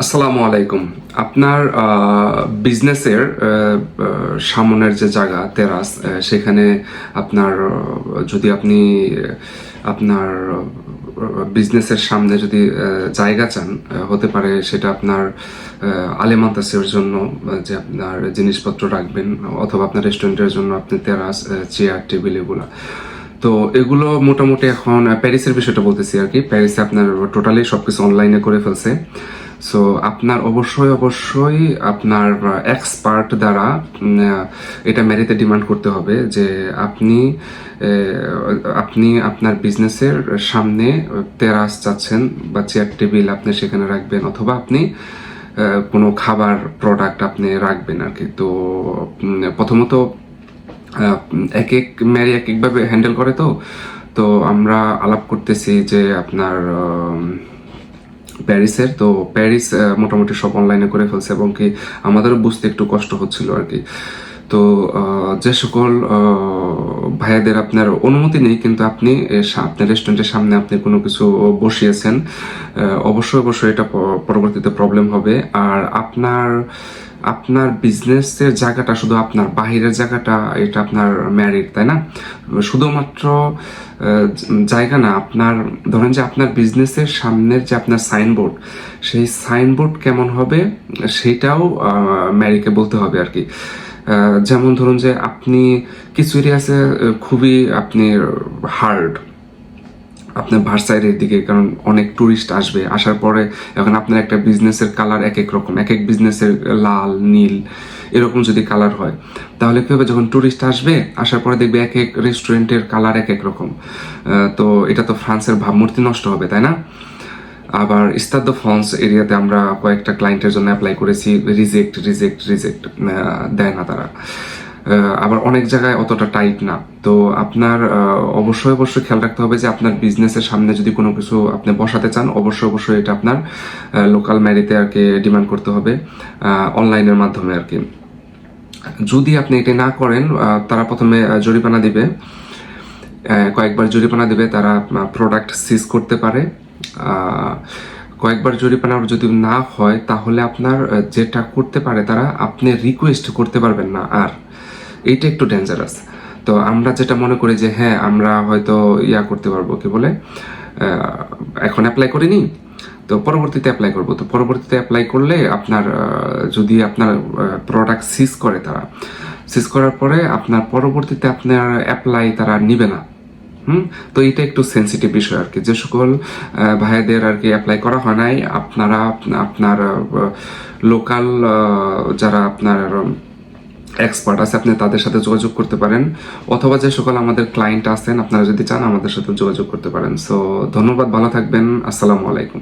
আসসালামু আলাইকুম। আপনার বিজনেসের সামনের যে জায়গা তেরাস, সেখানে আপনার যদি আপনি আপনার বিজনেসের সামনে যদি জায়গা চান, হতে পারে সেটা আপনার আলেমাতাসের জন্য যে আপনার জিনিসপত্র রাখবেন, অথবা আপনার রেস্টুরেন্টের জন্য আপনি তেরাস, চেয়ার, টেবিল এগুলা। তো এগুলো মোটামুটি এখন প্যারিসের বিষয়টা বলতেছি আর কি। প্যারিসে আপনার টোটালি সবকিছু অনলাইনে করে ফেলছে। সো আপনার অবশ্যই আপনার এক্সপার্ট দ্বারা এটা মেরিতে ডিমান্ড করতে হবে যে আপনি আপনি আপনার বিজনেসের সামনে তেরাস চাচ্ছেন বা চেয়ার টেবিল আপনি সেখানে রাখবেন, অথবা আপনি কোনো খাবার প্রোডাক্ট আপনি রাখবেন আর কি। তো প্রথমত এক এক ম্যারি এক একভাবে হ্যান্ডেল করে। তো আমরা আলাপ করতেছি যে আপনার প্যারিসের। তো প্যারিস মোটামুটি সব অনলাইনে করে ফেলছে, এবং কি আমাদেরও বুঝতে একটু কষ্ট হচ্ছিল আর কি। তো যে সকল ভাইয়াদের আপনার অনুমতি নেই, কিন্তু আপনি আপনার রেস্টুরেন্টের সামনে আপনি কোনো কিছু বসিয়েছেন, অবশ্যই এটা পরবর্তীতে প্রবলেম হবে। আর আপনার বিজনেসের জায়গাটা শুধু আপনার, বাহিরের জায়গাটা এটা আপনার ম্যারিড, তাই না? শুধুমাত্র জায়গা না, আপনার ধরেন যে আপনার বিজনেসের সামনের যে আপনার সাইনবোর্ড, সেই সাইনবোর্ড কেমন হবে সেটাও ম্যারিকে বলতে হবে আর কি। যেমন ধরুন যে আপনি কিছু এরিয়া আছে খুবই আপনি হার্ড, আপনার ভার্সাইডের দিকে, কারণ অনেক টুরিস্ট আসবে। আসার পরে এখন আপনার একটা বিজনেসের কালার এক এক রকম, এক এক বিজনেসের লাল, নীল এরকম যদি কালার হয়, তাহলে কি হবে, যখন টুরিস্ট আসবে, আসার পরে দেখবে এক এক রেস্টুরেন্টের কালার এক এক রকম। তো এটা তো ফ্রান্সের ভাবমূর্তি নষ্ট হবে, তাই না? আবার স্টাদ দ্য ফ্রান্স এরিয়াতে আমরা কয়েকটা ক্লায়েন্টের জন্য অ্যাপ্লাই করেছি, রিজেক্ট দেয় না তারা। আবার অনেক জায়গায় অতটা টাইট না। তো আপনার অবশ্যই খেয়াল রাখতে হবে যে আপনার বিজনেসের সামনে যদি কোনো কিছু আপনি বসাতে চান, অবশ্যই এটা আপনার লোকাল ম্যারিতে আর কি ডিমান্ড করতে হবে, অনলাইনের মাধ্যমে আর কি। যদি আপনি এটা না করেন, তারা প্রথমে জরিমানা দিবে, কয়েকবার জরিমানা দিবে, তারা প্রোডাক্ট সিজ করতে পারে। কয়েকবার জরিমানা যদি না হয়, তাহলে আপনার যেটা করতে পারে তারা, আপনি রিকোয়েস্ট করতে পারবেন না আর। এইটা একটু ডেঞ্জারাস। তো আমরা যেটা মনে করি যে হ্যাঁ, আমরা হয়তো করতে পারবো, কি বলে, এখন অ্যাপ্লাই করিনি, তো পরবর্তীতে অ্যাপ্লাই করবো। তো পরবর্তীতে অ্যাপ্লাই করলে আপনার যদি আপনার প্রোডাক্ট সিজ করে, তারা সিজ করার পরে আপনার পরবর্তীতে আপনার অ্যাপ্লাই তারা নিবে না। তো এটা একটু সেন্সিটিভ বিষয় আর কি। যে সকল ভাইয়াদের আর কি অ্যাপ্লাই করা হয় নাই, আপনারা আপনার লোকাল যারা আপনার এক্সপার্ট আছে, আপনি তাদের সাথে যোগাযোগ করতে পারেন, অথবা যে সকল আমাদের ক্লায়েন্ট আছেন, আপনারা যদি চান আমাদের সাথে যোগাযোগ করতে পারেন। সো ধন্যবাদ, ভালো থাকবেন, আসসালামু আলাইকুম।